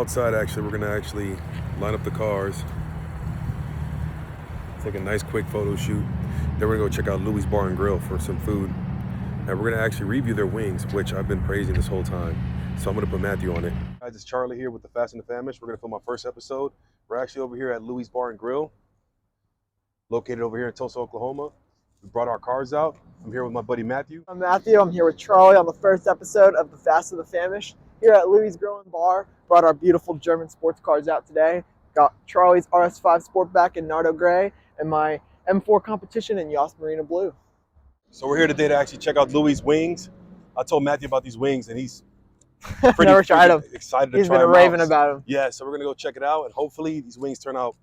Outside, actually, we're gonna actually line up the cars, take a nice quick photo shoot. Then we're gonna go check out Louis Bar and Grill for some food. And we're gonna actually review their wings, which I've been praising this whole time. So I'm gonna put Matthew on it. Guys, it's Charlie here with the Fast and the Famished. We're gonna film our first episode. We're actually over here at Louis Bar and Grill, located over here in Tulsa, Oklahoma. We brought our cars out. I'm here with my buddy Matthew. I'm Matthew. I'm here with Charlie on the first episode of the Fast and the Famished here at Louis Grill and Bar. Brought our beautiful German sports cars out today. Got Charlie's RS5 Sportback in Nardo Gray and my M4 Competition in Yost Marina Blue. So we're here today to actually check out Louis' wings. I told Matthew about these wings and he's Never tried them. Excited to He's try been them raving out. about them. Yeah, so we're gonna go check it out and hopefully these wings turn out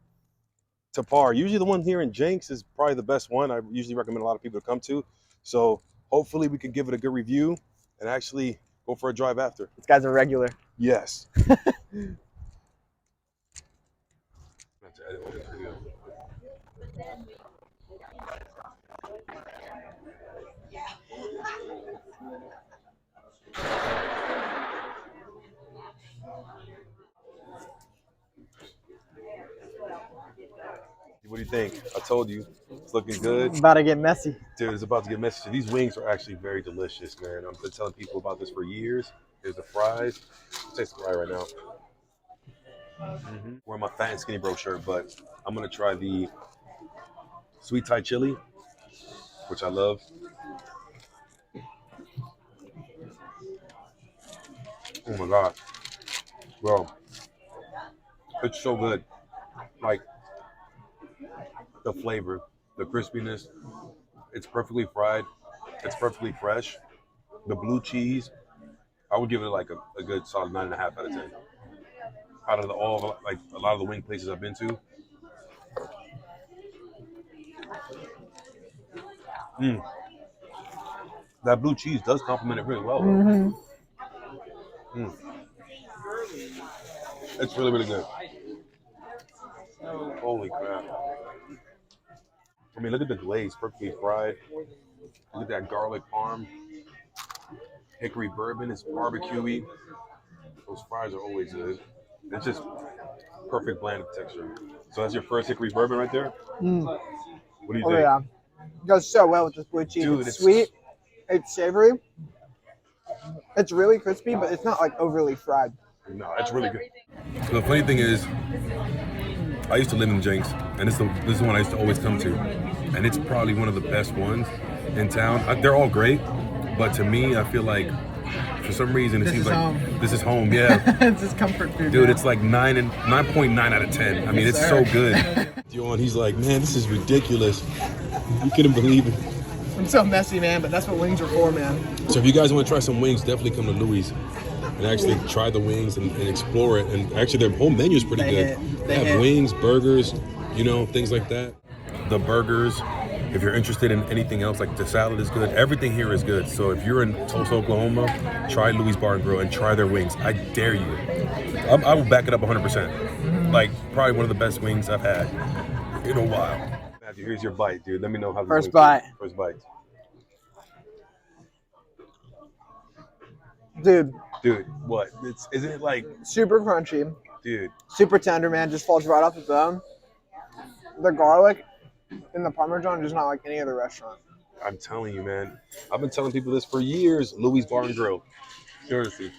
to par. Usually the one here in Jenks is probably the best one. I usually recommend a lot of people to come to. So hopefully we can give it a good review and actually go for a drive after. This guy's a regular. Yes. What do you think? I told you, it's looking good. It's about to get messy. Dude, it's about to get messy. These wings are actually very delicious, man. I've been telling people about this for years. Here's the fries. I'll taste the fry right now. Wearing my Fat and Skinny Bro shirt, but I'm gonna try the sweet Thai chili, which I love. Oh my God, bro, it's so good. Like the flavor, the crispiness, it's perfectly fried, it's perfectly fresh. The blue cheese, I would give it like a good solid 9.5 out of 10. Out of like a lot of the wing places I've been to. That blue cheese does complement it really well, though. It's really, really good. Holy crap. I mean, look at the glaze, perfectly fried. Look at that garlic parm. Hickory bourbon is barbecuey. Those fries are always good. It's just perfect blend of texture. So that's your first hickory bourbon right there? What do you think? Oh yeah. It goes so well with this blue cheese. Dude, it's sweet, it's savory, it's really crispy, but it's not like overly fried. No, it's really good. So the funny thing is, I used to live in Jenks, and this is the one I used to always come to. And it's probably one of the best ones in town. They're all great, but to me, I feel like for some reason it seems like home. This is home, yeah. It's just comfort food. Dude, now. it's like 9.9 out of 10. I mean, it's so good. And he's like, man, this is ridiculous. You couldn't believe it. I'm so messy, man, but that's what wings are for, man. So if you guys want to try some wings, definitely come to Louis and actually try the wings and explore it. And actually, their whole menu is pretty good. They have wings, burgers, things like that. The burgers. If you're interested in anything else, like the salad is good. Everything here is good. So if you're in Tulsa, Oklahoma, try Louis Bar and Grill and try their wings. I dare you. I will back it up 100%. Like probably one of the best wings I've had in a while. Matthew, here's your bite, dude. Let me know how this First bite. First bite. Dude, what? Isn't it like super crunchy. Dude. Super tender, man. Just falls right off the bone. The garlic and the Parmesan is not like any other restaurant. I'm telling you, man. I've been telling people this for years. Louis Bar and Grill. Seriously.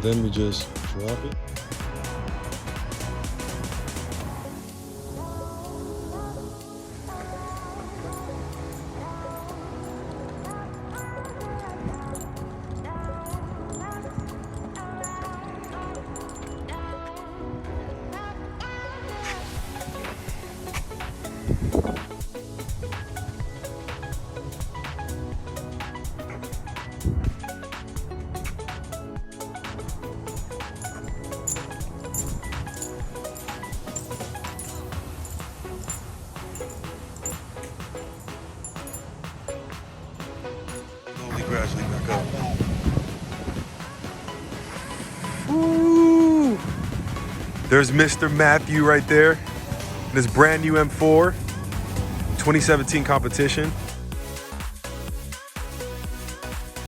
then we just drop it. Gradually back up. Woo! There's Mr. Matthew right there in his brand new M4, 2017 competition.